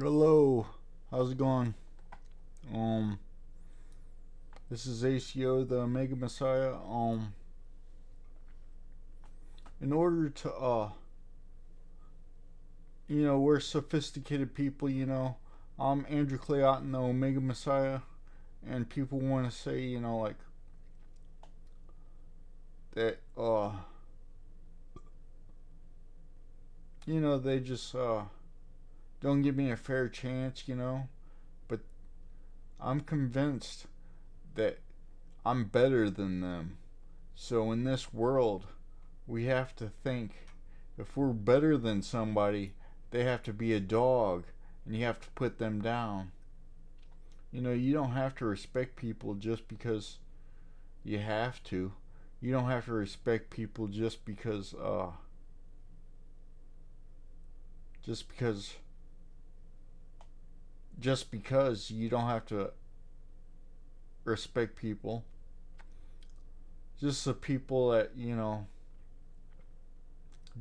Hello, how's it going? Um, this is ACO, the Omega Messiah. In order to, we're sophisticated people. I'm Andrew Clayton, the Omega Messiah, and people want to say, like that, they just don't give me a fair chance, but I'm convinced that I'm better than them. So in this world, we have to think if we're better than somebody, they have to be a dog and you have to put them down. You don't have to respect people just because you have to. You don't have to respect people just because just because you don't have to respect people. Just the people that,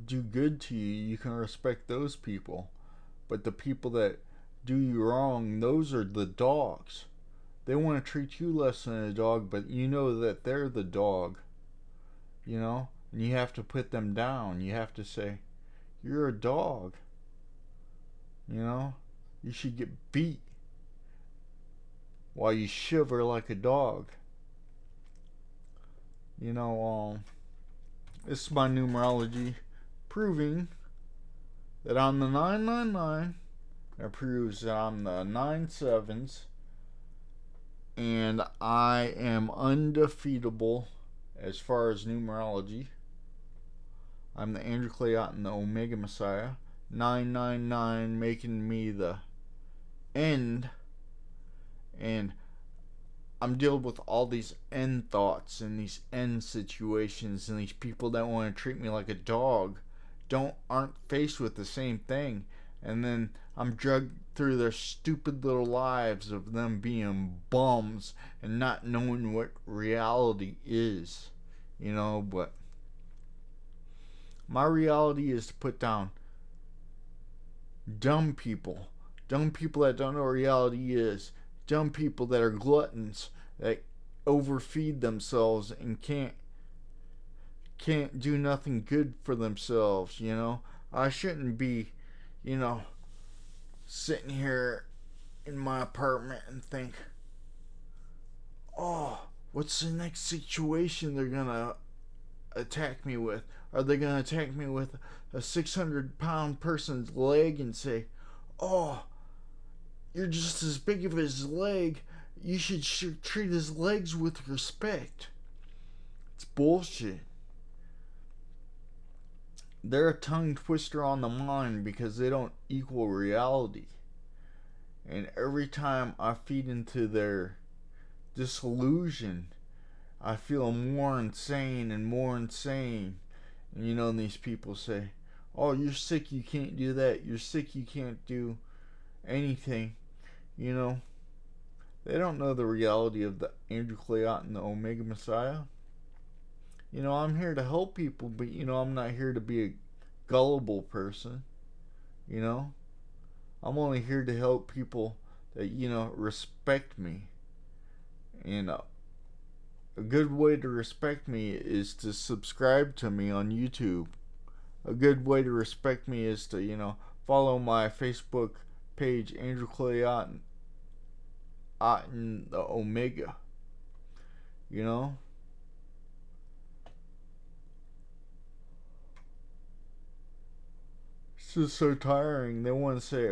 do good to you, you can respect those people. But the people that do you wrong, those are the dogs. They want to treat you less than a dog, but you know that they're the dog, And you have to put them down. You have to say, you're a dog, you know? You should get beat while you shiver like a dog. This is my numerology proving that I'm the 999. It proves that I'm the 9 sevens. And I am undefeatable as far as numerology. I'm the Andrew Clayton, the Omega Messiah. 999 making me the end. And I'm dealing with all these end thoughts and these end situations and these people that want to treat me like a dog aren't faced with the same thing. And then I'm dragged through their stupid little lives of them being bums and not knowing what reality is. But my reality is to put down dumb people. Dumb people that don't know what reality is. Dumb people that are gluttons, that overfeed themselves and can't do nothing good for themselves. I shouldn't be, sitting here in my apartment and think, oh, what's the next situation they're gonna attack me with? Are they gonna attack me with a 600-pound person's leg and say, oh, you're just as big of his leg, you should treat his legs with respect? It's bullshit. They're a tongue twister on the mind because they don't equal reality. And every time I feed into their disillusion, I feel more insane and more insane. And these people say, oh, you're sick, you can't do that. You're sick, you can't do anything. They don't know the reality of the Andrew Clayton, the Omega Messiah. I'm here to help people, but, I'm not here to be a gullible person. I'm only here to help people that, respect me. And a good way to respect me is to subscribe to me on YouTube. A good way to respect me is to, follow my Facebook page, Andrew Clayton, the Omega. It's just so tiring. They want to say,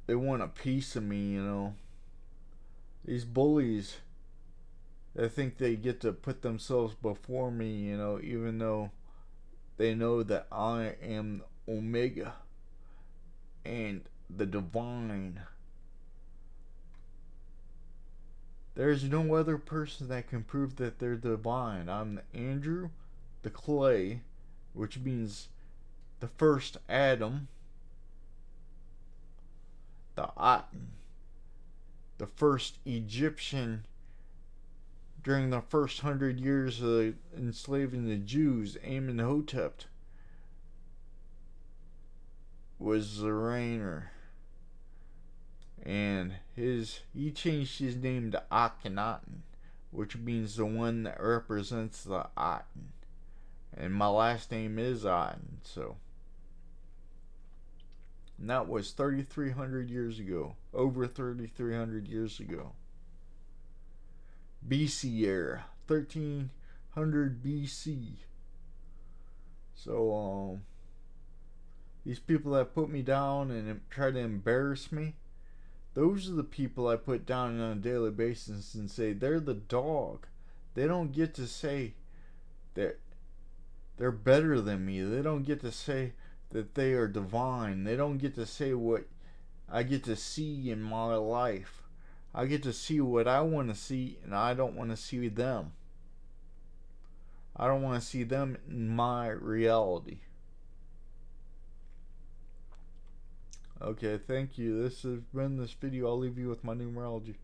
they want a piece of me, These bullies, they think they get to put themselves before me, even though they know that I am Omega and the divine. There's no other person that can prove that they're divine. I'm the Andrew, the clay, which means the first Adam, the Aten, the first Egyptian during the first 100 years of enslaving the Jews, Amenhotep. was the Rainer. And he changed his name to Akhenaten, which means the one that represents the Aten. And my last name is Aten, so. And that was 3,300 years ago. Over 3,300 years ago. BC era. 1300 BC. So, these people that put me down and try to embarrass me, those are the people I put down on a daily basis and say they're the dog. They don't get to say that they're better than me. They don't get to say that they are divine. They don't get to say what I get to see in my life. I get to see what I want to see, and I don't want to see them. I don't want to see them in my reality. Okay, thank you. This has been this video. I'll leave you with my numerology.